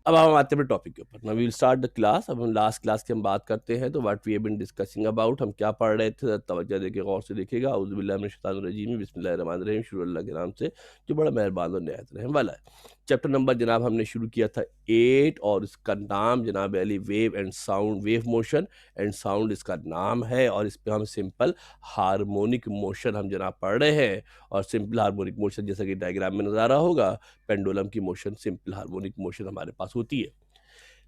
अब हम आते हैं अपने टॉपिक के ऊपर। Now we will start the class. अब हम लास्ट क्लास की हम बात करते हैं, तो what we have been discussing about, हम क्या पढ़ रहे थे, तवज्जो देके गौर से देखिएगा। औज़ु बिल्लाहि मिनश शैतानिर रजीम, बिस्मिल्लाहिर रहमानिर रहीम, शुरू अल्लाह के नाम से जो बड़ा मेहरबान और निहायत रहम वाला है। चैप्टर नंबर जनाब हमने शुरू किया था 8, और इसका नाम जनाब Ali wave and sound, wave motion and sound इसका नाम है। और इस पे हम सिंपल हार्मोनिक मोशन हम जनाब पढ़ रहे हैं। और सिंपल हार्मोनिक मोशन जैसा कि डायग्राम में नज़र आ रहा होगा, पेंडुलम की मोशन, सिंपल हार्मोनिक मोशन हमारे पास होती है।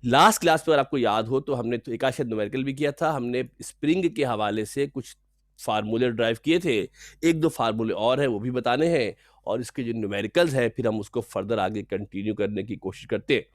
लास्ट क्लास में अगर आपको याद हो तो हमने तो एक आध शायद न्यूमेरिकल भी किया था। हमने स्प्रिंग के हवाले से कुछ फार्मूले ड्राइव किए थे, एक दो फार्मूले और हैं वो भी बताने हैं, और इसके जो न्यूमेरिकल्स हैं फिर हम उसको फर्दर आगे कंटिन्यू करने की कोशिश करते हैं।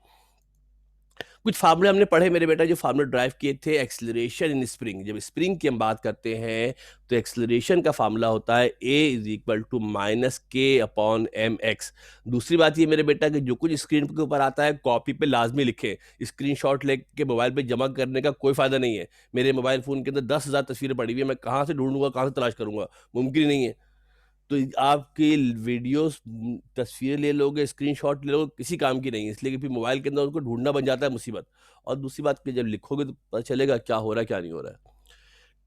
कुछ फार्मूले हमने पढ़े मेरे बेटा, जो फार्मूले ड्राइव किए थे एक्सेलरेशन इन स्प्रिंग। जब स्प्रिंग की हम बात करते हैं तो एक्सेलरेशन का फार्मूला होता है a is equal to minus k upon m x. दूसरी बात ये मेरे बेटा कि जो कुछ स्क्रीन के ऊपर आता है कॉपी पे लाजमी लिखें, स्क्रीनशॉट लेके मोबाइल पे जमा करने का कोई फायदा नहीं है। मेरे मोबाइल फ़ोन के अंदर 10,000 तस्वीरें पड़ी हुई है, मैं कहाँ से ढूंढूंगा, कहाँ से तलाश करूंगा, मुमकिन ही नहीं है। तो आपकी वीडियोस, तस्वीरें ले लोगे, स्क्रीनशॉट ले लोगे, किसी काम की नहीं है, इसलिए कि फिर मोबाइल के अंदर उनको ढूंढना बन जाता है मुसीबत। और दूसरी बात कि जब लिखोगे तो पता चलेगा क्या हो रहा है क्या नहीं हो रहा है।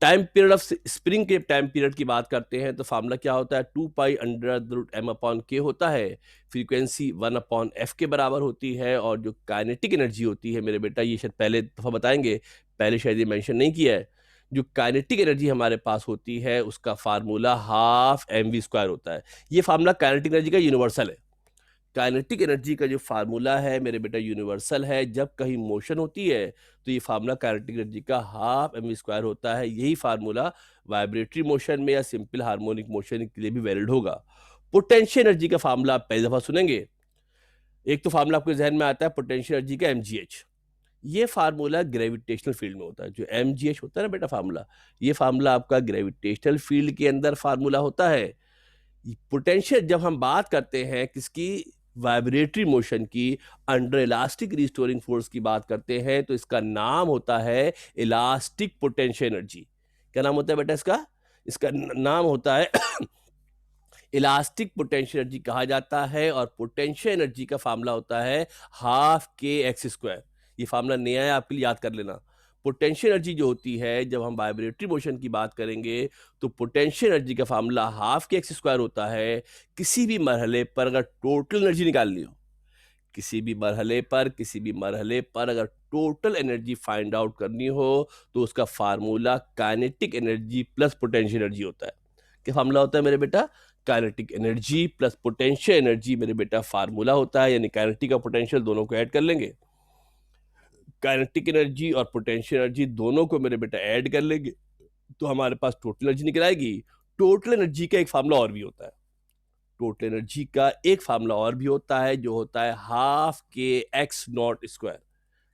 टाइम पीरियड ऑफ स्प्रिंग के टाइम पीरियड की बात करते हैं तो फार्मूला क्या होता है, 2 pi under the root m upon k होता है। फ्रीक्वेंसी 1/f के बराबर होती है। और जो काइनेटिक एनर्जी होती है मेरे बेटा, ये शायद पहले दफ़ा बताएंगे, पहले शायद ये मेंशन नहीं किया है। जो काइनेटिक एनर्जी हमारे पास होती है उसका formula half m v square होता है। ये फार्मूला काइनेटिक एनर्जी का यूनिवर्सल है। काइनेटिक एनर्जी का जो फार्मूला है मेरे बेटा यूनिवर्सल है। जब कहीं मोशन होती है तो ये फार्मूला काइनेटिक एनर्जी का हाफ एम वी स्क्वायर होता है। यही फार्मूला वाइब्रेटरी मोशन में या सिंपल हार्मोनिक मोशन के लिए भी वैलिड होगा। पोटेंशियल एनर्जी का फार्मूला आप पहली दफा सुनेंगे। एक तो फार्मूला आपके जहन में आता है पोटेंशियल एनर्जी का mgh। ये फार्मूला ग्रेविटेशनल फील्ड में होता है। जो mgh होता है ना बेटा फार्मूला, ये फार्मूला आपका ग्रेविटेशनल फील्ड के अंदर फार्मूला होता है। पोटेंशियल जब हम बात करते हैं किसकी, वाइब्रेटरी मोशन की, अंडर इलास्टिक रिस्टोरिंग फोर्स की बात करते हैं, तो इसका नाम होता है इलास्टिक पोटेंशियल एनर्जी। क्या नाम होता है बेटा इसका? इसका नाम होता है इलास्टिक पोटेंशियल एनर्जी कहा जाता है। और पोटेंशियल एनर्जी का फार्मूला होता है हाफ के एक्स स्क्वायर। ये फार्मूला नया है, आपके लिए याद कर लेना। पोटेंशियल एनर्जी जो होती है, जब हम वाइब्रेटरी मोशन की बात करेंगे तो पोटेंशियल एनर्जी का फार्मूला हाफ के एक्स स्क्वायर होता है। किसी भी मरहले पर अगर टोटल एनर्जी निकालनी हो, किसी भी मरहले पर अगर टोटल एनर्जी फाइंड आउट करनी हो तो उसका formula kinetic energy plus potential energy होता है। क्या फार्मूला होता है मेरे बेटा? Kinetic energy plus potential energy मेरे बेटा फार्मूला होता है। यानी काइनेटिक और पोटेंशियल दोनों को ऐड कर लेंगे, काइनेटिक एनर्जी और पोटेंशियल एनर्जी दोनों को मेरे बेटा ऐड कर लेंगे तो हमारे पास टोटल एनर्जी निकल आएगी। टोटल एनर्जी का एक फार्मूला और भी होता है, टोटल एनर्जी का एक फार्मूला और भी होता है, जो होता है हाफ के एक्स नॉट स्क्वायर।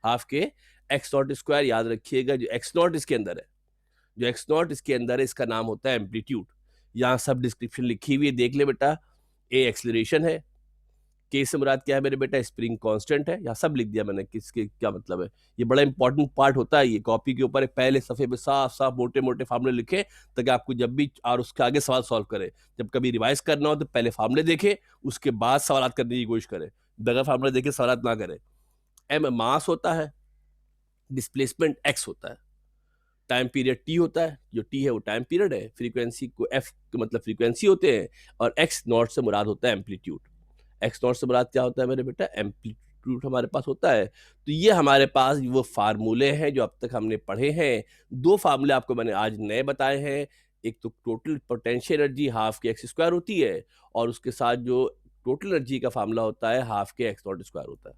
हाफ के एक्स नॉट स्क्वायर याद रखिएगा। जो एक्स नॉट इसके अंदर है, जो एक्स नॉट इसके अंदर है, इसका नाम होता है एम्पलीट्यूड। यहाँ सब डिस्क्रिप्शन लिखी हुई है, देख ले बेटा। ए एक्सेलरेशन है, के से मुराद क्या है मेरे बेटा? स्प्रिंग कांस्टेंट है। यहाँ सब लिख दिया मैंने किसके क्या मतलब है। ये बड़ा इंपॉर्टेंट पार्ट होता है। ये कॉपी के ऊपर पहले सफ़े पे साफ साफ मोटे मोटे फार्मूले लिखे, ताकि आपको जब भी और उसके आगे सवाल सॉल्व करे, जब कभी रिवाइज करना हो तो पहले फार्मूले देखे, उसके बाद सवाल करने की कोशिश करे, बगैर फार्मूले देखे सवाल ना करे। एम मास होता है, डिस्प्लेसमेंट एक्स होता है, टाइम पीरियड टी होता है। जो टी है वो टाइम पीरियड है, फ्रीक्वेंसी को एफ मतलब फ्रीक्वेंसी होते हैं, और एक्स नॉट से मुराद होता है एम्पलीट्यूड। एक्स नॉट से मुराद क्या होता है मेरे बेटा? एम्पलीट्यूड हमारे पास होता है। तो ये हमारे पास वो फार्मूले हैं जो अब तक हमने पढ़े हैं। दो फार्मूले आपको मैंने आज नए बताए हैं। एक तो टोटल पोटेंशियल एनर्जी हाफ के एक्स स्क्वायर होती है, और उसके साथ जो टोटल एनर्जी का फार्मूला होता है हाफ के एक्स नॉट स्क्वायर होता है।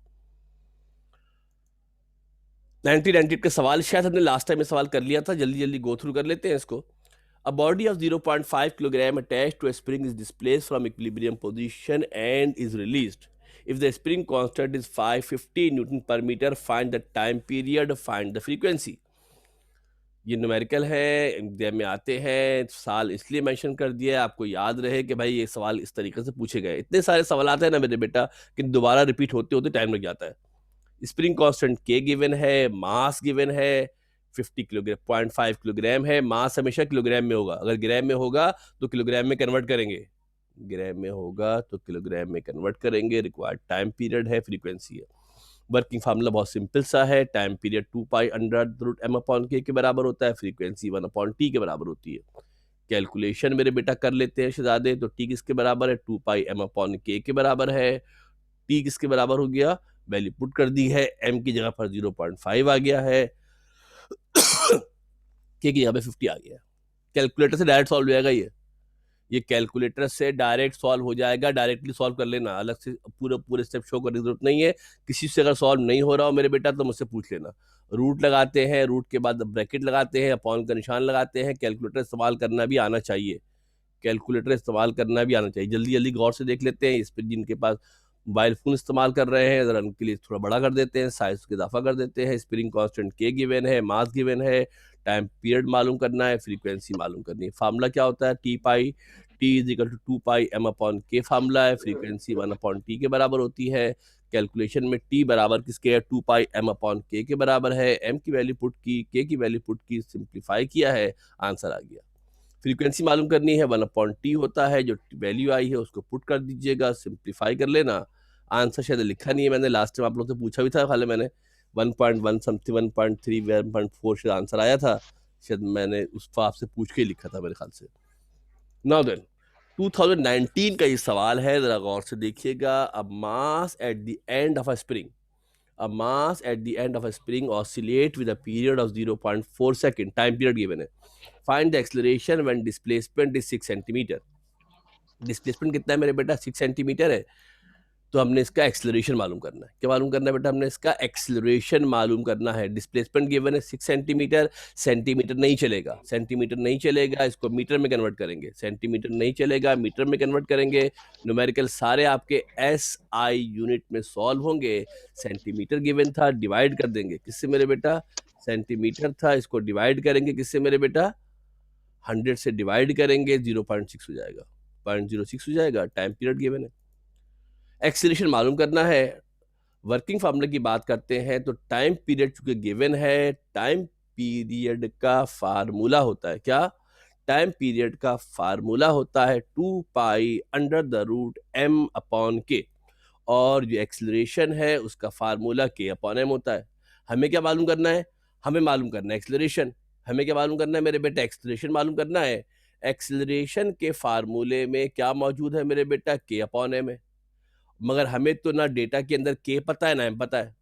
1998 का सवाल शायद हमने लास्ट टाइम में सवाल कर लिया था, जल्दी जल्दी गो थ्रू कर लेते हैं इसको। A body of 0.5 kilogram attached to a spring is displaced from equilibrium position and is released. If the spring constant is 550 Newton per meter, find the time period, find the frequency. ये numerical है, exam में आते हैं। साल इसलिए mention कर दिया है आपको याद रहे कि भाई ये सवाल इस तरीके से पूछे गए। इतने सारे सवाल आते हैं ना मेरे बेटा कि दोबारा रिपीट होते होते टाइम लग जाता है। स्प्रिंग कांस्टेंट के गिवन है, मास गिवन है 50 किलोग्राम 0.5 किलोग्राम है। मास हमेशा किलोग्राम में होगा, अगर ग्राम में होगा तो किलोग्राम में कन्वर्ट करेंगे, ग्राम में होगा तो किलोग्राम में कन्वर्ट करेंगे। रिक्वायर्ड टाइम पीरियड है, फ्रीक्वेंसी है। वर्किंग फार्मूला बहुत सिंपल सा है, time period 2 pi under the root m upon k के बराबर होता है, फ्रीक्वेंसी 1 अपॉन t के बराबर होती है। कैलकुलेशन मेरे बेटा कर लेते हैं शहजादे, तो t किसके बराबर है, 2 पाई m अपॉन k के बराबर है। t किसके बराबर हो गया, वैल्यू पुट कर दी है, m की जगह पर 0.5 आ गया है, k की जगह पे 50 आ गया। कैलकुलेटर से डायरेक्ट सॉल्व हो जाएगा ये कैलकुलेटर से डायरेक्ट सॉल्व हो जाएगा, डायरेक्टली सॉल्व कर लेना, अलग से पूरे पूरे स्टेप शो करने की जरूरत नहीं है। किसी से अगर सॉल्व नहीं हो रहा हो मेरे बेटा तो मुझसे पूछ लेना। रूट लगाते हैं, रूट के बाद ब्रैकेट लगाते हैं, अपॉन का निशान लगाते हैं, कैलकुलेटर इस्तेमाल करना भी आना चाहिए, कैलकुलेटर इस्तेमाल करना भी आना चाहिए। जल्दी जल्दी गौर से देख लेते हैं, इस पर जिनके पास मोबाइल फोन इस्तेमाल कर रहे हैं ज़रा उनके लिए थोड़ा बड़ा कर देते हैं, साइज को इजाफा कर देते हैं। स्प्रिंग कांस्टेंट के गिवन है, मास गिवन है, टाइम पीरियड मालूम करना है, फ्रीक्वेंसी मालूम करनी है। फार्मूला क्या होता है, T pi, T is equal to 2 pi m upon k formula है, फ्रीक्वेंसी 1 अपॉन टी के बराबर होती है। कैलकुलेशन में टी बराबर किसके है, 2 पाई एम अपॉन के बराबर है। एम की वैल्यू पुट की, के की वैल्यू पुट की, सिंप्लीफाई किया है, आंसर आ गया। फ्रीक्वेंसी मालूम करनी है, 1 अपॉन टी होता है, जो वैल्यू आई है उसको पुट कर दीजिएगा, सिंप्लीफाई कर लेना। आंसर शायद लिखा नहीं है मैंने, लास्ट टाइम आप लोग से पूछा भी था, खाली मैंने 1.1 समथिंग 1.3 1.4 शायद आंसर आया था, शायद मैंने उस पर आपसे पूछ के ही लिखा था मेरे ख्याल से। नाउ देन 2019 का ये सवाल है, जरा गौर से देखिएगा। A mass at the end of a spring, a mass at the end of a spring oscillate with a period of 0.4 second, time period given है। find the acceleration when displacement is 6 centimetre. Displacement कितना है मेरे बेटा, 6 centimetre है, तो हमने इसका acceleration मालूम करना है। क्या मालूम करना है बेटा, हमने इसका एक्सलरेशन मालूम करना है। डिस्प्लेसमेंट गिवन है 6 सेंटीमीटर, सेंटीमीटर नहीं चलेगा, सेंटीमीटर नहीं चलेगा, इसको मीटर में कन्वर्ट करेंगे। सेंटीमीटर नहीं चलेगा, मीटर में कन्वर्ट करेंगे। न्यूमेरिकल सारे आपके SI यूनिट में सॉल्व होंगे। सेंटीमीटर गिवन था, डिवाइड कर देंगे किससे मेरे बेटा, सेंटीमीटर था, इसको डिवाइड करेंगे किससे मेरे बेटा, 100 से डिवाइड करेंगे, 0.6 हो जाएगा, 0.06 हो जाएगा। टाइम पीरियड गिवन है, एक्सीलरेशन मालूम करना है। वर्किंग फार्मूला की बात करते हैं तो टाइम पीरियड चूंकि गिवन है, टाइम पीरियड का फार्मूला होता है क्या, टाइम पीरियड का फार्मूला होता है 2 pi under the root m upon k, और जो एक्सीलरेशन है उसका फार्मूला k अपॉन m होता है। हमें क्या मालूम करना है, हमें मालूम करना है एक्सीलरेशन। हमें क्या मालूम करना है मेरे बेटा, एक्सीलरेशन मालूम करना है। एक्सीलरेशन के फार्मूले में क्या मौजूद है मेरे बेटा, k अपॉन m है। मगर हमें तो ना डेटा के अंदर के पता है ना एम पता है,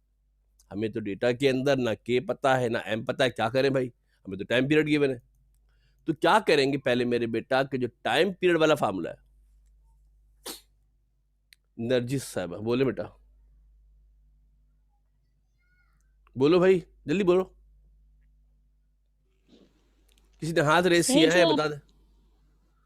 हमें तो डेटा के अंदर ना के पता है ना एम पता है, क्या करें भाई, हमें तो टाइम पीरियड गिवन है। तो क्या करेंगे पहले मेरे बेटा कि जो टाइम पीरियड वाला फार्मूला है, नरजिस साहब बोले बेटा, बोलो भाई जल्दी बोलो, किसी ने हाथ रेस किया है बता दे।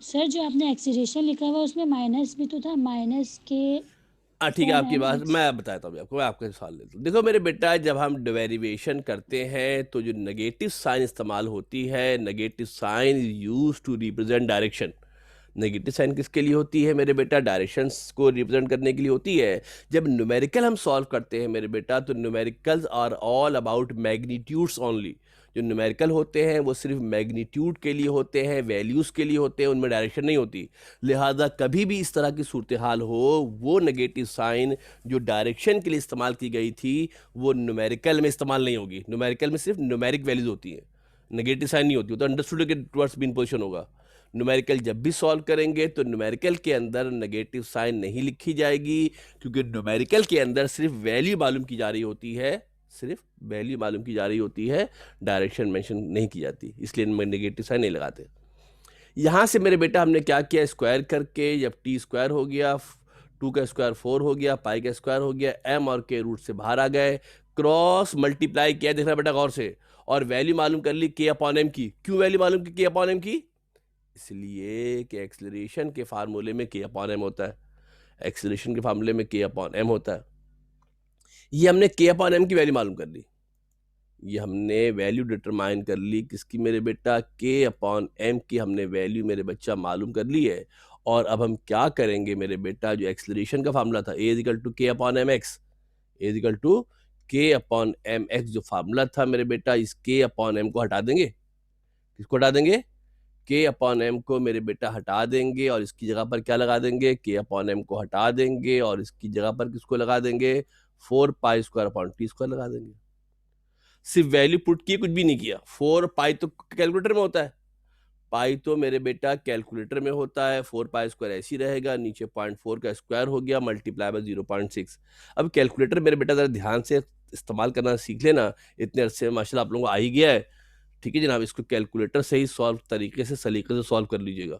सर जो आपने एक्सीलरेशन लिखा हुआ उसमें माइनस भी तो था, माइनस के। ठीक है आपकी बात, मैं बताता हूँ आपको, मैं आपका सवाल लेता हूँ। देखो मेरे बेटा, जब हम डेरिवेशन करते हैं तो जो नेगेटिव साइन इस्तेमाल होती है, negative sign is use to represent direction. Negative sign किसके लिए होती है मेरे बेटा, डायरेक्शंस को रिप्रेजेंट करने के लिए होती है। जब न्यूमेरिकल हम सॉल्व करते हैं मेरे बेटा, तो numericals are all about magnitudes only. जो न्यूमेरिकल होते हैं वो सिर्फ मैग्नीट्यूड के लिए होते हैं, वैल्यूज़ के लिए होते हैं, उनमें डायरेक्शन नहीं होती। लिहाजा कभी भी इस तरह की सूरत हाल हो, वो नेगेटिव साइन जो डायरेक्शन के लिए इस्तेमाल की गई थी वो न्यूमेरिकल में इस्तेमाल नहीं होगी। न्यूमेरिकल में सिर्फ न्यूमेरिक वैल्यूज होती हैं, नेगेटिव साइन नहीं होती, तो अंडरस्टूड के टुवर्ड्स बीन पोजिशन होगा। न्यूमेरिकल जब भी सॉल्व करेंगे तो न्यूमेरिकल के अंदर नेगेटिव साइन नहीं लिखी जाएगी, क्योंकि न्यूमेरिकल के अंदर सिर्फ वैल्यू मालूम की जा रही होती है, सिर्फ वैल्यू मालूम की जा रही होती है, डायरेक्शन मेंशन नहीं की जाती, इसलिए इनमें नेगेटिव साइन नहीं लगाते। यहाँ से मेरे बेटा हमने क्या किया, स्क्वायर करके, जब टी स्क्वायर हो गया, 2 का स्क्वायर 4 हो गया, पाई का स्क्वायर हो गया, एम और के रूट से बाहर आ गए, क्रॉस मल्टीप्लाई किया, देखना बेटा गौर से, और वैल्यू मालूम कर ली के अपॉन एम की। क्यों वैल्यू मालूम की के अपॉन एम की, इसलिए कि एक्सीलरेशन के फार्मूले में के अपॉन एम होता है, एक्सीलरेशन के फार्मूले में के अपॉन एम होता है। ये हमने के अपॉन एम की वैल्यू मालूम कर ली, ये हमने वैल्यू डिटरमाइन कर ली किसकी मेरे बेटा, के अपॉन एम की हमने वैल्यू मेरे बच्चा मालूम कर ली है। और अब हम क्या करेंगे मेरे बेटा, जो एक्सीलरेशन का फार्मूला था a equal to k upon m x, a equal to k upon m x जो फार्मूला था मेरे बेटा, इस के अपॉन एम को हटा देंगे। किसको हटा देंगे, के अपॉन एम को मेरे बेटा हटा देंगे, और इसकी जगह पर क्या लगा देंगे, के अपॉन एम को हटा देंगे, और इसकी जगह पर किसको लगा देंगे, 4 pi square upon T square लगा देंगे। सिर्फ वैल्यू पुट की, कुछ भी नहीं किया। 4 पाई तो कैलकुलेटर में होता है, पाई तो मेरे बेटा कैलकुलेटर में होता है। 4 पाई स्क्वायर ऐसी रहेगा, नीचे 0.4 का स्क्वायर हो गया मल्टीप्लाई बाय 0.6। अब कैलकुलेटर मेरे बेटा जरा ध्यान से इस्तेमाल करना सीख लेना, इतने अरसे में माशाल्लाह आप लोगों को आ ही गया है। ठीक है जनाब, इसको कैलकुलेटर से ही सॉल्व तरीके से सलीके से सॉल्व कर लीजिएगा।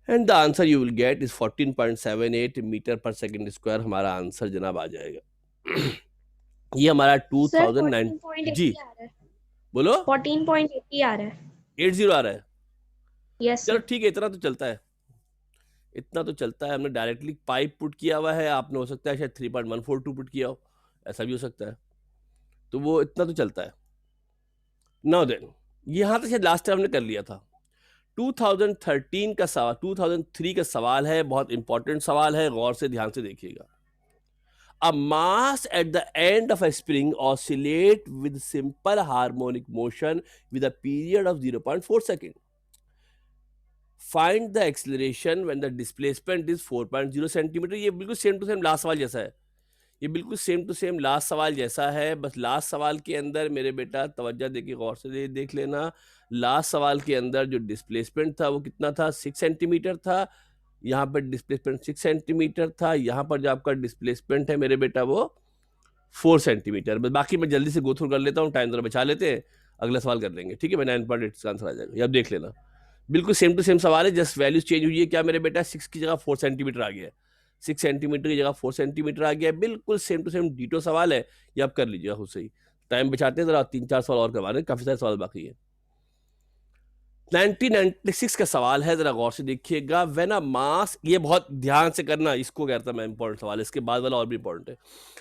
And the answer you will get is 14.78 metre per second square, हमारा आंसर जनाब आ जाएगा। ये हमारा सर 2009 जी 14.80 आ रहा है, बोलो 14.80 आ रहा है। 80 आ रहा है। यस चलो सर। ठीक है, इतना तो चलता है, इतना तो चलता है। हमने डायरेक्टली पाइप पुट किया हुआ है, आपने हो सकता है शायद 3.142 पुट किया हो, ऐसा भी हो सकता है, तो वो इतना तो चलता है। नाउ देन यहाँ तक शायद लास्ट टाइम हमने कर लिया था। 2013 का सवाल, 2003 का सवाल है, बहुत इंपॉर्टेंट सवाल है, गौर से ध्यान से देखिएगा। A mass at the end of a spring oscillate with simple harmonic motion with a period of 0.4 second. Find the acceleration when the displacement is 4.0 centimeter। ये बिल्कुल सेम टू सेम लास्ट सवाल जैसा है, ये बिल्कुल सेम टू सेम लास्ट सवाल जैसा है। बस लास्ट सवाल के अंदर मेरे बेटा तवज्जो देखिए, गौर से देख लेना। लास्ट सवाल के अंदर जो डिस्प्लेसमेंट था वो कितना था, 6 सेंटीमीटर था। यहाँ पर डिस्प्लेसमेंट 6 सेंटीमीटर था, यहाँ पर जो आपका डिस्प्लेसमेंट है मेरे बेटा वो 4 सेंटीमीटर। बस बाकी मैं जल्दी से गो थ्रू कर लेता हूँ, टाइम जरा बचा लेते हैं, अगला सवाल कर लेंगे। ठीक है, मैं 9.8 का आंसर आ जाएगा, ये आप देख लेना। बिल्कुल सेम टू सेम सवाल है, जस्ट वैल्यूज चेंज हुई है। क्या मेरे बेटा 6 की जगह 4 सेंटीमीटर आ गया है, 6 सेंटीमीटर की जगह 4 सेंटीमीटर आ गया है। बिल्कुल सेम टू सेम डीटो सवाल है, ये आप कर लीजिएगा खुद से ही। टाइम बचाते हैं जरा, 3-4 सवाल और करवा रहे हैं, काफी सारे सवाल बाकी है। 1996 का सवाल है, जरा गौर से देखिएगा। व्हेन अ मास, ये बहुत ध्यान से करना, इसको कहता मैं इंपॉर्टेंट सवाल है, इसके बाद वाला और भी इंपॉर्टेंट है।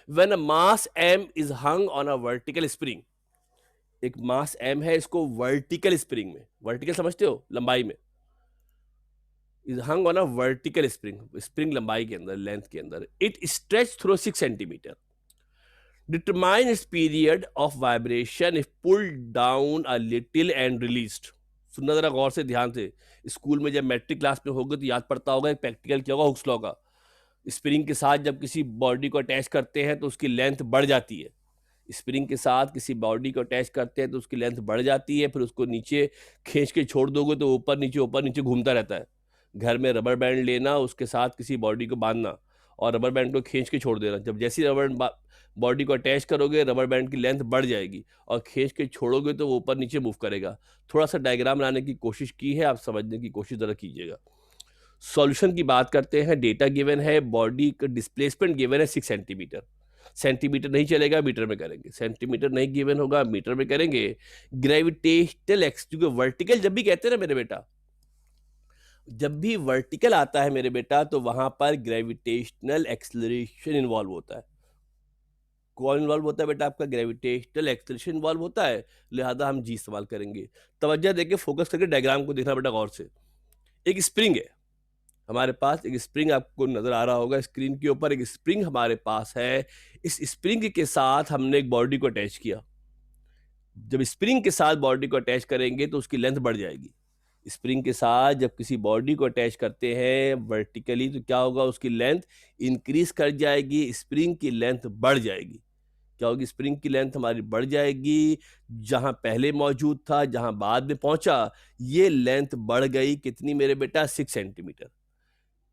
When a mass m is hung on a vertical spring, एक मास m है, इसको वर्टिकल स्प्रिंग में, वर्टिकल समझते हो, लंबाई में, is hung on a vertical spring, spring लंबाई के अंदर, लेंथ के अंदर, it stretch through 6 centimetre. Determine its period of vibration if pulled down a little and released. सुनना जरा गौर से ध्यान से, स्कूल में जब मैट्रिक क्लास में होगा तो याद पड़ता होगा, एक प्रैक्टिकल किया होगा हुक्स लॉ का। स्प्रिंग के साथ जब किसी बॉडी को अटैच करते हैं तो उसकी लेंथ बढ़ जाती है, स्प्रिंग के साथ किसी बॉडी को अटैच करते हैं तो उसकी लेंथ बढ़ जाती है, फिर उसको नीचे खींच के छोड़ दोगे तो ऊपर नीचे घूमता रहता है। घर में रबर बैंड लेना, उसके साथ किसी बॉडी को बांधना और रबर बैंड को खींच के छोड़ देना। जब जैसी रबर बॉडी को अटैच करोगे, रबर बैंड की लेंथ बढ़ जाएगी और खींच के छोड़ोगे तो वो ऊपर नीचे मूव करेगा। थोड़ा सा डायग्राम लाने की कोशिश की है, आप समझने की कोशिश जरा कीजिएगा। सॉल्यूशन की बात करते हैं, डेटा गिवन है, बॉडी का डिस्प्लेसमेंट गिवन है 6 सेंटीमीटर। सेंटीमीटर नहीं चलेगा, मीटर में करेंगे। सेंटीमीटर नहीं गिवन होगा, मीटर में करेंगे। ग्रेविटेशनल एक्स, क्योंकि वर्टिकल जब भी कहते हैं ना मेरे बेटा, जब भी वर्टिकल आता है मेरे बेटा तो वहां पर ग्रेविटेशनल एक्सेलरेशन इन्वॉल्व होता है। कौन इन्वॉल्व होता है बेटा, आपका ग्रेविटेशनल एक्सेलरेशन इन्वॉल्व होता है, लिहाजा हम जी इस्तेमाल करेंगे। तवज्जो देके फोकस करके डायग्राम को देखना बेटा गौर से। एक स्प्रिंग है हमारे पास, एक स्प्रिंग आपको नजर आ रहा होगा स्क्रीन के ऊपर, एक स्प्रिंग हमारे पास है। इस स्प्रिंग के साथ हमने एक बॉडी को अटैच किया। जब स्प्रिंग के साथ बॉडी को अटैच करेंगे तो उसकी लेंथ बढ़ जाएगी। स्प्रिंग के साथ जब किसी बॉडी को अटैच करते हैं वर्टिकली तो क्या होगा, उसकी लेंथ इंक्रीज कर जाएगी, स्प्रिंग की लेंथ बढ़ जाएगी। क्या होगी, स्प्रिंग की लेंथ हमारी बढ़ जाएगी। जहां पहले मौजूद था, जहां बाद में पहुंचा, ये लेंथ बढ़ गई कितनी मेरे बेटा, 6 सेंटीमीटर।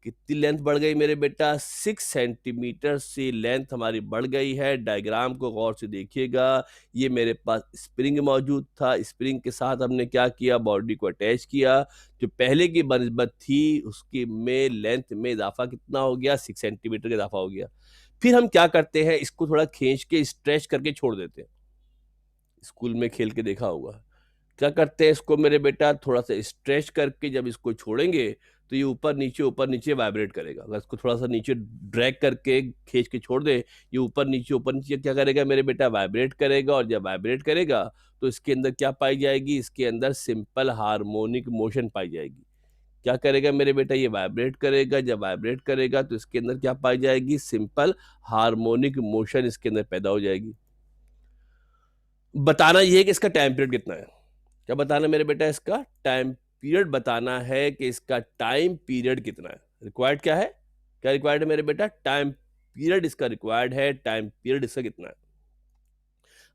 कितनी लेंथ बढ़ गई मेरे बेटा, 6 सेंटीमीटर से लेंथ हमारी बढ़ गई है। डायग्राम को गौर से देखिएगा, ये मेरे पास स्प्रिंग मौजूद था, स्प्रिंग के साथ हमने क्या किया, बॉडी को अटैच किया। जो पहले की बनस्बत थी उसकी में लेंथ में इजाफा कितना हो गया, 6 सेंटीमीटर का इजाफा हो गया। फिर हम क्या करते हैं, इसको थोड़ा खींच के स्ट्रेच करके छोड़ देते हैं। स्कूल में खेल के देखा होगा, क्या करते हैं इसको मेरे बेटा, थोड़ा सा स्ट्रेच करके जब इसको छोड़ेंगे तो ये ऊपर नीचे वाइब्रेट करेगा। अगर इसको थोड़ा सा नीचे ड्रैग करके खींच के छोड़ दे, ये ऊपर नीचे क्या करेगा मेरे बेटा, वाइब्रेट करेगा। और जब वाइब्रेट करेगा तो इसके अंदर क्या पाई जाएगी, इसके अंदर सिंपल हार्मोनिक मोशन पाई जाएगी। क्या करेगा मेरे बेटा, ये वाइब्रेट करेगा। जब वाइब्रेट करेगा तो इसके अंदर क्या पाई जाएगी, सिंपल हार्मोनिक मोशन इसके अंदर पैदा हो जाएगी। बताना ये है कि इसका टाइम पीरियड कितना है। क्या बताना मेरे बेटा, इसका टाइम पीरियड बताना है कि इसका टाइम पीरियड कितना है। रिक्वायर्ड क्या है, क्या रिक्वायर्ड है मेरे बेटा, टाइम पीरियड इसका रिक्वायर्ड है, टाइम पीरियड इसका कितना है।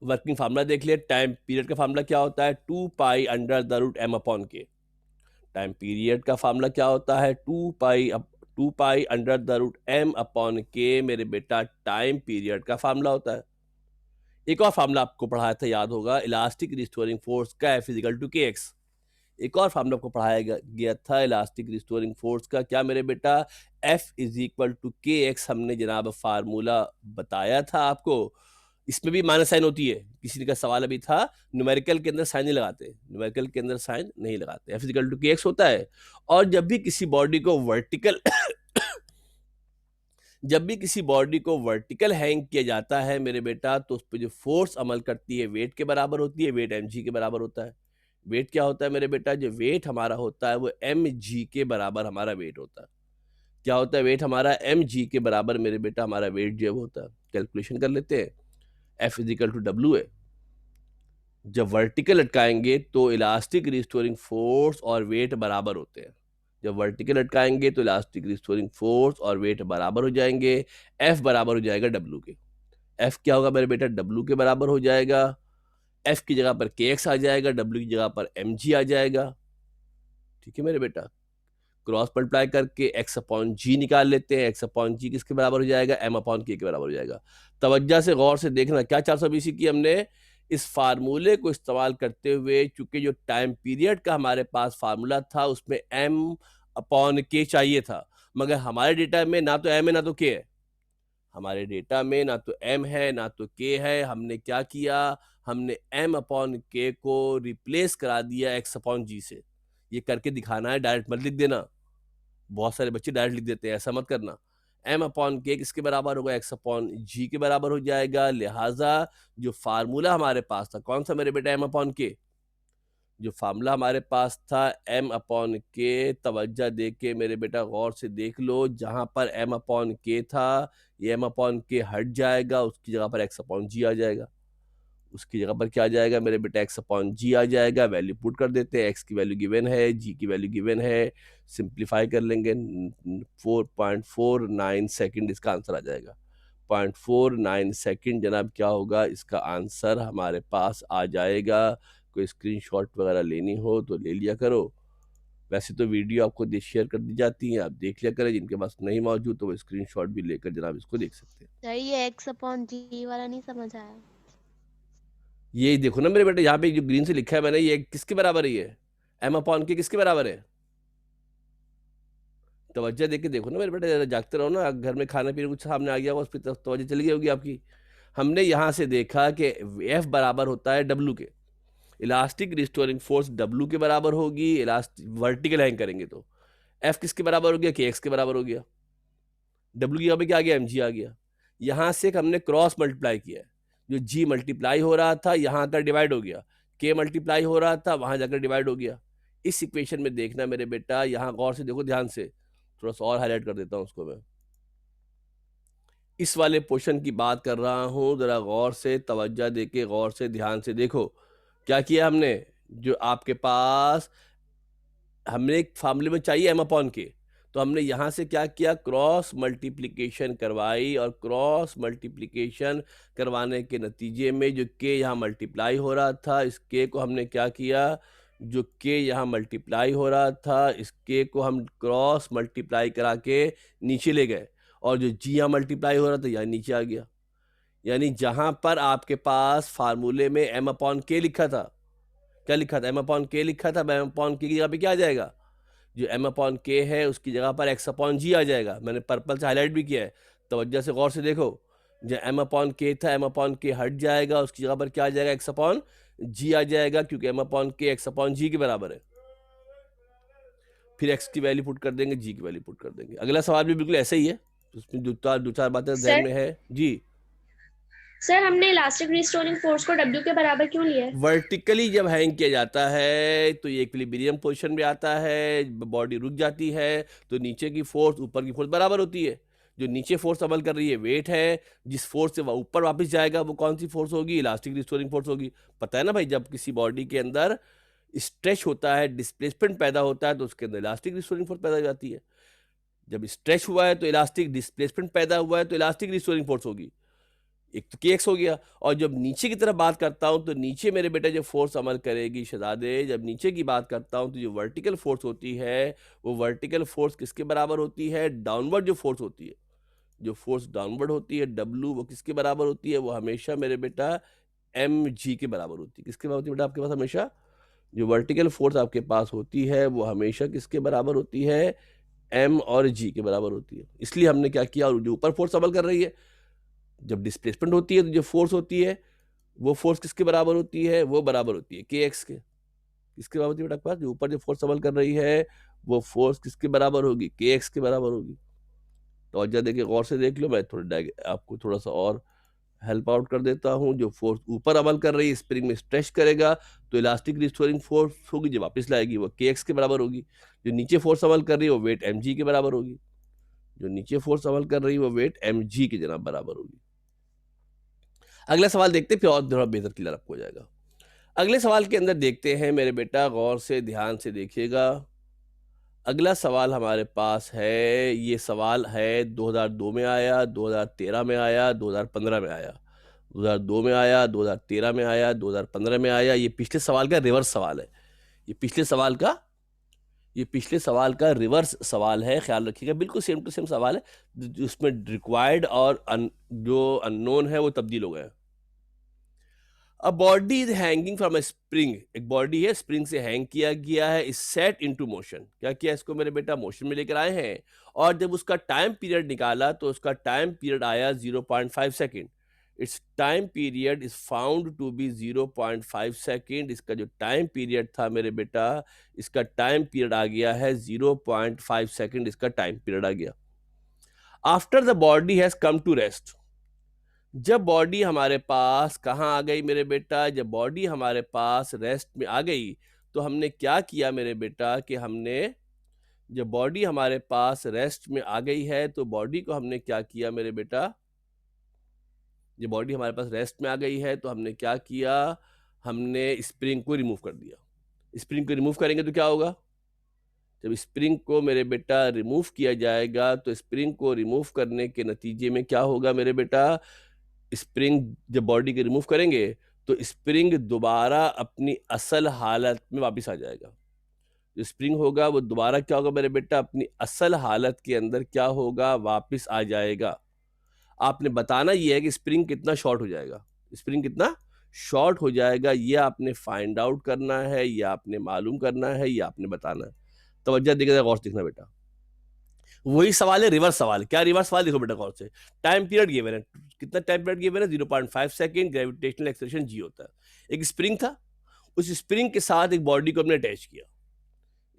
वर्किंग फार्मूला देख लिया। टाइम पीरियड का फार्मूला क्या होता है, 2 pi under the root m upon k. Time period का फार्मूला क्या होता है, 2 pi under the root m upon k मेरे बेटा टाइम पीरियड का फार्मूला होता है। एक और फार्मूला आपको पढ़ाया था, याद होगा, इलास्टिक रिस्टोरिंग फोर्स का F इजिकल टू के एक्स। एक और फार्मूला आपको पढ़ाया गया था इलास्टिक रिस्टोरिंग फोर्स का, क्या मेरे बेटा, F इज इक्वल टू के एक्स। हमने जनाब फार्मूला बताया था आपको। इसमें भी माइनस साइन होती है। किसी का सवाल अभी था, न्यूमेरिकल के अंदर साइन नहीं लगाते, न्यूमेरिकल के अंदर साइन नहीं लगाते, F इजिकल टू के एक्स होता है। और जब भी किसी बॉडी को वर्टिकल जब भी किसी बॉडी को वर्टिकल हैंग किया जाता है मेरे बेटा, तो उस पर जो फोर्स अमल करती है वेट के बराबर होती है, वेट mg के बराबर होता है। वेट क्या होता है मेरे बेटा, जो वेट हमारा होता है वो mg के बराबर हमारा वेट होता है। क्या होता है वेट हमारा, mg के बराबर मेरे बेटा हमारा वेट जो है वो होता है। कैलकुलेशन कर लेते हैं, F इजिकल टू डब्ल्यू है। जब वर्टिकल लटकाएंगे तो इलास्टिक रिस्टोरिंग फोर्स और वेट बराबर होते हैं। जब वर्टिकल लटकाएंगे तो इलास्टिक रिस्टोरिंग फोर्स और वेट बराबर हो जाएंगे। F बराबर हो जाएगा W के। F क्या होगा मेरे बेटा, W के बराबर हो जाएगा। F की जगह पर kx आ जाएगा, W की जगह पर mg आ जाएगा। ठीक है मेरे बेटा, क्रॉस मल्टीप्लाई करके x अपॉन जी निकाल लेते हैं। x अपॉन जी किसके बराबर हो जाएगा, m अपॉन के बराबर हो जाएगा। तवज्जो से गौर से देखना, क्या 420 की हमने इस फार्मूले को इस्तेमाल करते हुए, चूंकि जो टाइम पीरियड का हमारे पास फार्मूला था उसमें m अपॉन के चाहिए था, मगर हमारे डेटा में ना तो m है ना तो k है। हमारे डेटा में ना तो m है ना तो k है। हमने क्या किया, हमने m अपॉन के को रिप्लेस करा दिया x अपॉन जी से। ये करके दिखाना है, डायरेक्ट मत लिख देना। बहुत सारे बच्चे डायरेक्ट लिख देते हैं, ऐसा मत करना। m अपॉन के किसके बराबर होगा, x अपॉन जी के बराबर हो जाएगा। लिहाजा जो फार्मूला हमारे पास था, कौन सा मेरे बेटा, m अपॉन के। जो फार्मूला हमारे पास था m अपॉन के, तवज्जो दे के मेरे बेटा गौर से देख लो, जहां पर m अपॉन के था ये m अपॉन के हट जाएगा, उसकी जगह पर x अपॉन जी आ जाएगा। उसकी जगह पर क्या आ जाएगा मेरे बेटा, x अपॉन जी आ जाएगा। वैल्यू पुट कर देते हैं, x की वैल्यू गिवन है, g की वैल्यू गिवन है। सिंप्लीफाई कर लेंगे, 4.49 सेकंड इसका आंसर आ जाएगा। 0.49 सेकंड जनाब क्या होगा, इसका आंसर हमारे पास आ जाएगा। कोई स्क्रीनशॉट वगैरह लेनी हो तो ले लिया करो। वैसे तो वीडियो आपको शेयर कर दी जाती है, आप देख लिया करें। जिनके पास नहीं मौजूद तो वो स्क्रीनशॉट भी लेकर जनाब इसको देख सकते हैं। सर ये x अपॉन जी वाला नहीं समझ आया। ये देखो ना मेरे बेटे, यहाँ पे जो ग्रीन से लिखा है मैंने, ये किसके बराबर है, ये m अपॉन के किसके बराबर है। तवज्जो देके देखो ना मेरे बेटे, जरा जागते रहो ना। घर में खाने पीने कुछ सामने आ गया होगा, उस पर तवज्जो चली गई होगी आपकी। हमने यहाँ से देखा कि F बराबर होता है W के। इलास्टिक रिस्टोरिंग फोर्स W के बराबर होगी, इलास्टिक वर्टिकल हैंग करेंगे तो। F किसके बराबर हो गया, KX के बराबर हो गया। W की जगह पे क्या आ गया, mg आ गया। यहाँ से हमने क्रॉस मल्टीप्लाई किया है, जो g मल्टीप्लाई हो रहा था यहाँ आकर डिवाइड हो गया, k मल्टीप्लाई हो रहा था वहां जाकर डिवाइड हो गया। इस इक्वेशन में देखना मेरे बेटा, यहाँ गौर से देखो ध्यान से, थोड़ा सा और हाईलाइट कर देता हूँ उसको मैं। इस वाले पोर्शन की बात कर रहा हूँ, जरा गौर से तवज्जो देके गौर से ध्यान से देखो क्या किया हमने। जो आपके पास हमने एक फार्मूले में चाहिए m अपॉन के, तो हमने यहाँ से क्या किया, क्रॉस मल्टीप्लिकेशन करवाई। और क्रॉस मल्टीप्लिकेशन करवाने के नतीजे में जो k यहाँ मल्टीप्लाई हो रहा था, इस k को हमने क्या किया, जो k यहाँ मल्टीप्लाई हो रहा था इस k को हम क्रॉस मल्टीप्लाई करा के नीचे ले गए, और जो g यहाँ मल्टीप्लाई हो रहा था यहाँ नीचे आ गया। यानी जहाँ पर आपके पास फार्मूले में m अपॉन के लिखा था, क्या लिखा था, m अपॉन के लिखा था, m अपॉन के की जगह पे क्या आ जाएगा, जो m अपॉन के है उसकी जगह पर x अपॉन जी आ जाएगा। मैंने पर्पल से हाईलाइट भी किया है, तवज्जो से गौर से देखो। जो m अपॉन के था, m अपॉन के हट जाएगा, उसकी जगह पर क्या आ जाएगा, x अपॉन जी आ जाएगा, क्योंकि m अपॉन के x अपॉन जी के बराबर है। फिर x की वैल्यू पुट कर देंगे, g की वैल्यू पुट कर देंगे। अगला सवाल भी बिल्कुल ऐसे ही है, उसमें दो चार बातें ध्यान में है जी। सर हमने इलास्टिक रिस्टोरिंग फोर्स को W के बराबर क्यों लिया है? वर्टिकली जब हैंग किया जाता है तो ये इक्विलिब्रियम पोजीशन में आता है, बॉडी रुक जाती है, तो नीचे की फोर्स ऊपर की फोर्स बराबर होती है। जो नीचे फोर्स अमल कर रही है वेट है, जिस फोर्स से वह ऊपर वापस जाएगा वो कौन सी फोर्स होगी, इलास्टिक रिस्टोरिंग फोर्स होगी। पता है ना भाई, जब किसी बॉडी के अंदर स्ट्रेच होता है, डिस्प्लेसमेंट पैदा होता है, तो उसके अंदर इलास्टिक रिस्टोरिंग फोर्स पैदा हो जाती है। जब स्ट्रेच हुआ है तो इलास्टिक डिस्प्लेसमेंट पैदा हुआ है तो इलास्टिक रिस्टोरिंग फोर्स होगी, एक तो kx हो गया। और जब नीचे की तरफ बात करता हूं तो नीचे मेरे बेटा जो फोर्स अमल करेगी शहजादे, जब नीचे की बात करता हूं तो जो वर्टिकल फोर्स होती है वो वर्टिकल फोर्स किसके बराबर होती है, डाउनवर्ड जो फोर्स होती है, जो फोर्स डाउनवर्ड होती है W, वो किसके बराबर होती है, वो हमेशा मेरे बेटा mg के बराबर होती है। किसके बराबर होती है बेटा आपके पास हमेशा, जो वर्टिकल फोर्स आपके पास होती है वो हमेशा किसके बराबर होती है, m और g के बराबर होती है। इसलिए हमने क्या किया, और जो ऊपर फोर्स अमल कर रही है, जब डिस्प्लेसमेंट होती है तो जो फोर्स होती है वो फोर्स किसके बराबर होती है, वो बराबर होती है kx के। किसके बराबर होती है बेटा आपके पास, जो ऊपर जो फोर्स अमल कर रही है वो फोर्स किसके बराबर होगी, kx के बराबर होगी। तो और देखिए गौर से देख लो, मैं आपको थोड़ा सा और हेल्प आउट कर देता हूँ। जो फोर्स ऊपर अमल कर रही है स्प्रिंग में स्ट्रेच करेगा तो इलास्टिक रिस्टोरिंग फोर्स होगी, जो वापस लाएगी वो kx के बराबर होगी। जो नीचे फोर्स अमल कर रही है वो वेट mg के बराबर होगी, जो नीचे फोर्स अमल कर रही है वो वेट mg के जनाब बराबर होगी। अगला सवाल देखते हैं, फिर और थोड़ा बेहतर क्लियर आपको हो जाएगा। अगले सवाल के अंदर देखते हैं मेरे बेटा, गौर से ध्यान से देखिएगा। अगला सवाल हमारे पास है, ये सवाल है 2002 में आया, 2013 में आया, 2015 में आया, 2002 में आया, 2013 में आया, 2015 में आया। ये पिछले सवाल का रिवर्स सवाल है, ये पिछले सवाल का रिवर्स सवाल है, ख्याल रखिएगा। बिल्कुल सेम टू सेम सवाल है, जिसमें रिक्वायर्ड और जो अननोन है वो तब्दील हो गए। A body is hanging from a spring, एक बॉडी है स्प्रिंग से हैंग किया गया है, इज सेट इनटू मोशन। क्या किया इसको मेरे बेटा, मोशन में लेकर आए हैं। और जब उसका टाइम पीरियड निकाला तो उसका टाइम पीरियड आया 0.5 second. It's time period is found to be 0.5 second. इसका जो टाइम पीरियड था मेरे बेटा, इसका टाइम पीरियड आ गया है 0.5 सेकेंड, इसका टाइम पीरियड आ गया। After the body has come to rest, जब बॉडी हमारे पास कहाँ आ गई मेरे बेटा, जब बॉडी हमारे पास रेस्ट में आ गई तो हमने क्या किया मेरे बेटा, कि हमने जब बॉडी हमारे पास रेस्ट में आ गई है तो बॉडी को हमने क्या किया मेरे बेटा, जब बॉडी हमारे पास रेस्ट में आ गई है तो हमने क्या किया, हमने स्प्रिंग को रिमूव कर दिया। स्प्रिंग को रिमूव करेंगे तो क्या होगा, जब स्प्रिंग को मेरे बेटा रिमूव किया जाएगा तो स्प्रिंग को रिमूव करने के नतीजे में क्या होगा मेरे बेटा, स्प्रिंग जब बॉडी के रिमूव करेंगे तो स्प्रिंग दोबारा अपनी असल हालत में वापस आ जाएगा। जो स्प्रिंग होगा वो दोबारा क्या होगा मेरे बेटा, अपनी असल हालत के अंदर क्या होगा, वापस आ जाएगा। आपने बताना ये है कि स्प्रिंग कितना शॉर्ट हो जाएगा, स्प्रिंग कितना शॉर्ट हो जाएगा, ये आपने फाइंड आउट करना है, ये आपने मालूम करना है, ये आपने बताना है। तवज्जो देखिएगा, गौर से देखना बेटा। वही सवाल है, रिवर्स सवाल। क्या रिवर्स सवाल, देखो बेटा गौर से। टाइम पीरियड गिवन है, कितना टाइम पीरियड गिवन है, 0.5 सेकेंड। ग्रेविटेशनल एक्सेलरेशन g होता है। एक स्प्रिंग था, उस स्प्रिंग के साथ एक बॉडी को हमने अटैच किया।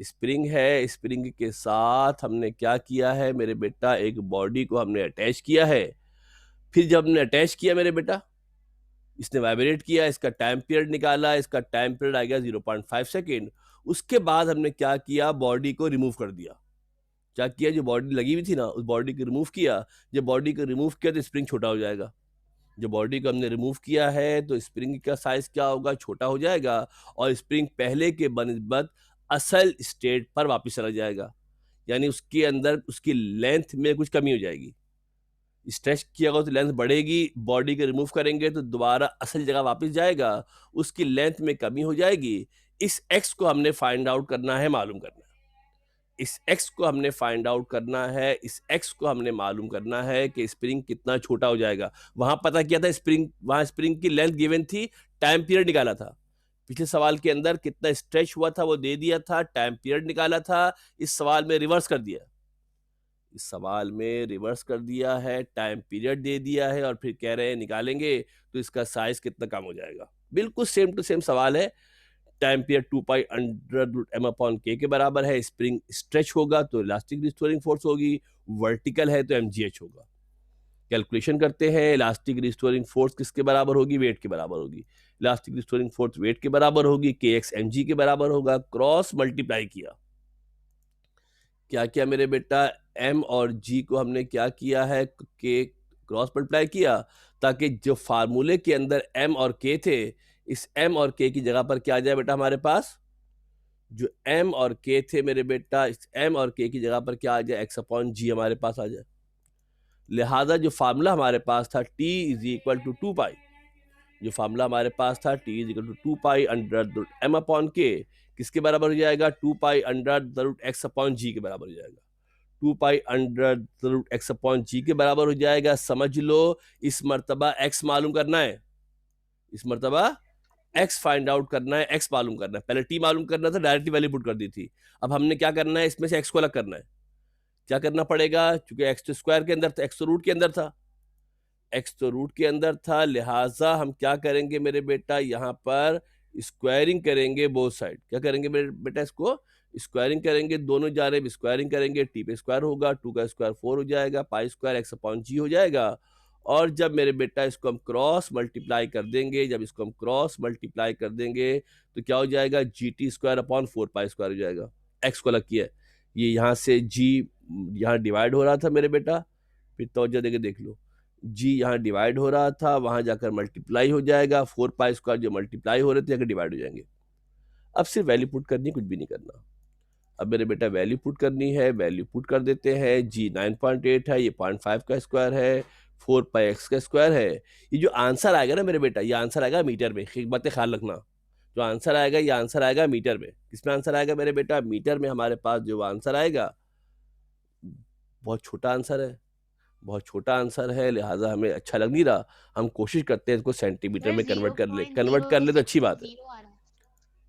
स्प्रिंग है, स्प्रिंग के साथ हमने क्या किया है मेरे बेटा, एक बॉडी को हमने अटैच किया है। फिर जब हमने अटैच किया मेरे बेटा, इसने वाइब्रेट किया, इसका टाइम पीरियड निकाला, इसका टाइम पीरियड आ गया 0.5 सेकेंड। उसके बाद हमने क्या किया, बॉडी को रिमूव कर दिया। क्या किया, जो बॉडी लगी हुई थी ना उस बॉडी को रिमूव किया। जब बॉडी को रिमूव किया तो स्प्रिंग छोटा हो जाएगा। जब बॉडी को हमने रिमूव किया है तो स्प्रिंग का साइज क्या होगा, छोटा हो जाएगा, और स्प्रिंग पहले के बनिस्बत असल स्टेट पर वापस चला जाएगा। यानी उसके अंदर उसकी लेंथ में कुछ कमी हो जाएगी। स्ट्रेच किया होगा तो लेंथ बढ़ेगी, बॉडी को रिमूव करेंगे तो दोबारा असल जगह वापस जाएगा, उसकी लेंथ में कमी हो जाएगी। इस एक्स को हमने फाइंड आउट करना है, मालूम करना है। इस x को हमने फाइंड आउट करना है, इस x को हमने मालूम करना है कि स्प्रिंग कितना छोटा हो जाएगा। वहां पता किया था स्प्रिंग, वहां स्प्रिंग की लेंथ गिवन थी, टाइम पीरियड निकाला था। पिछले सवाल के अंदर कितना स्ट्रेच हुआ था वो दे दिया था, टाइम पीरियड निकाला था। इस सवाल में रिवर्स कर दिया, इस सवाल में रिवर्स कर दिया है, टाइम पीरियड दे दिया है, और फिर कह रहे हैं निकालेंगे तो इसका साइज कितना कम हो जाएगा। बिल्कुल सेम टू सेम सवाल है। टाइम पीरियड 2π√m/k के बराबर है। स्प्रिंग स्ट्रेच होगा तो इलास्टिक रिस्टोरिंग फोर्स होगी, वर्टिकल है तो mgh होगा। कैलकुलेशन करते हैं, इलास्टिक रिस्टोरिंग फोर्स किसके बराबर होगी, वेट के बराबर होगी। इलास्टिक रिस्टोरिंग फोर्स वेट के बराबर होगी, kx mg के बराबर होगा। क्रॉस मल्टीप्लाई किया, क्या किया मेरे बेटा, m और g को हमने क्या किया है, k क्रॉस मल्टीप्लाई किया, ताकि जो फार्मूले के अंदर m और k थे, इस m और k की जगह पर क्या आ जाए बेटा हमारे पास, जो m और k थे मेरे बेटा, इस m और k की जगह पर क्या आ जाए, x अपॉन g हमारे पास आ जाए। लिहाजा जो फार्मूला हमारे पास था t is equal to 2 pi, जो फार्मूला हमारे पास था t is equal to 2 pi under the m upon k किसके बराबर हो जाएगा, 2 pi under the root x upon g के बराबर हो जाएगा। 2 pi under the root x upon g के बराबर हो जाएगा। समझ लो, इस मर्तबा x मालूम करना है, इस मर्तबा x फाइंड आउट करना है, x मालूम करना है। पहले t मालूम करना था, डायरेक्टली वैल्यू पुट कर दी थी। अब हमने क्या करना है, इसमें से x को अलग करना है। क्या करना पड़ेगा, क्योंकि x तो स्क्वायर के अंदर था, x तो रूट के अंदर था, x तो रूट के अंदर था, लिहाजा हम क्या करेंगे मेरे बेटा, यहाँ पर स्क्वायरिंग करेंगे बोथ साइड। क्या करेंगे मेरे बेटा, इसको स्क्वायरिंग करेंगे, दोनों जानिब स्क्वायरिंग करेंगे। t पे स्क्वायर होगा, 2 का स्क्वायर 4 हो जाएगा, pi square x upon g हो जाएगा। और जब मेरे बेटा इसको हम क्रॉस मल्टीप्लाई कर देंगे, जब इसको हम क्रॉस मल्टीप्लाई कर देंगे तो क्या हो जाएगा, GT square upon 4 pi square हो जाएगा। x को अलग किया, ये यहाँ से g यहाँ डिवाइड हो रहा था मेरे बेटा, फिर तवज्जो देके देख लो, g यहाँ डिवाइड हो रहा था, वहां जाकर मल्टीप्लाई हो जाएगा, 4 पाई स्क्वायर जो मल्टीप्लाई हो रहे थे जाकर डिवाइड हो जाएंगे। अब सिर्फ वैल्यू पुट करनी, कुछ भी नहीं करना। अब मेरे बेटा वैल्यू पुट करनी है, वैल्यू पुट कर देते हैं। g 9.8 है, ये 0.5 का स्क्वायर है, 4 पाई x का स्क्वायर है। ये जो आंसर आएगा ना मेरे बेटा, ये आंसर आएगा मीटर में। एक बात ख्याल रखना, जो आंसर आएगा ये आंसर आएगा मीटर में। किसमें आंसर आएगा मेरे बेटा, मीटर में हमारे पास जो आंसर आएगा बहुत छोटा आंसर है, बहुत छोटा आंसर है, लिहाजा हमें अच्छा लग नहीं रहा। हम कोशिश करते हैं इसको सेंटीमीटर में कन्वर्ट कर ले, कन्वर्ट कर ले तो अच्छी बात है,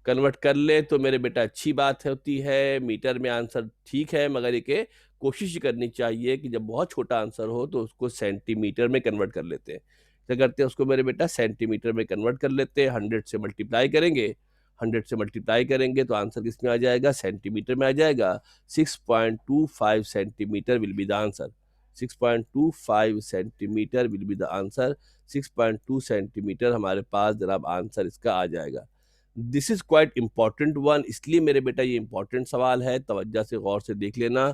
कन्वर्ट कर ले तो मेरे बेटा अच्छी बात होती है। मीटर में आंसर ठीक है, मगर ये कि कोशिश करनी चाहिए कि जब बहुत छोटा आंसर हो तो उसको सेंटीमीटर में कन्वर्ट कर लेते हैं। क्या करते हैं उसको मेरे बेटा, सेंटीमीटर में कन्वर्ट कर लेते हैं। 100 से मल्टीप्लाई करेंगे, 100 से मल्टीप्लाई करेंगे तो आंसर किस में आ जाएगा, सेंटीमीटर में आ जाएगा। 6.25 centimetre will be the answer, 6.25 centimetre will be the answer. 6.2 centimetre हमारे पास जनाब आंसर इसका आ जाएगा। This is quite important one, इसलिए मेरे बेटा ये इंपॉर्टेंट सवाल है, तवज्जो से गौर से देख लेना।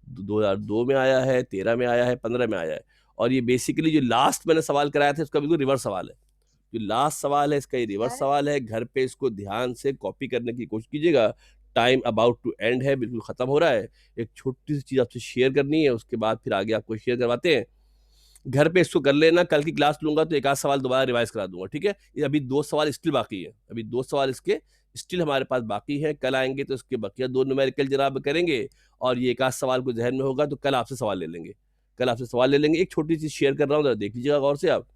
2002 में आया है, 13 में आया है, 15 में आया है। और ये बेसिकली जो लास्ट मैंने सवाल कराया था उसका बिल्कुल रिवर्स सवाल है। जो लास्ट सवाल है इसका ये रिवर्स सवाल है। घर पे इसको ध्यान से कॉपी करने की कोशिश कीजिएगा। टाइम अबाउट टू एंड है, बिल्कुल खत्म हो रहा है। एक छोटी सी चीज आपसे शेयर करनी है, उसके बाद फिर आगे आपको शेयर करवाते हैं। घर पे इसको कर लेना, कल की क्लास लूंगा तो एक आध सवाल दोबारा रिवाइज करा दूंगा, ठीक है। ये अभी 2 सवाल स्टिल बाकी है, अभी 2 सवाल इसके स्टिल हमारे पास बाकी है। कल आएंगे तो इसके बकिया 2 न्यूमेरिकल जनाब करेंगे, और ये एक आध सवाल को जहन में होगा तो कल आपसे सवाल ले लेंगे, कल आपसे सवाल ले लेंगे। एक छोटी सी शेयर कर रहा हूँ, जरा देख लीजिएगा गौर से आप।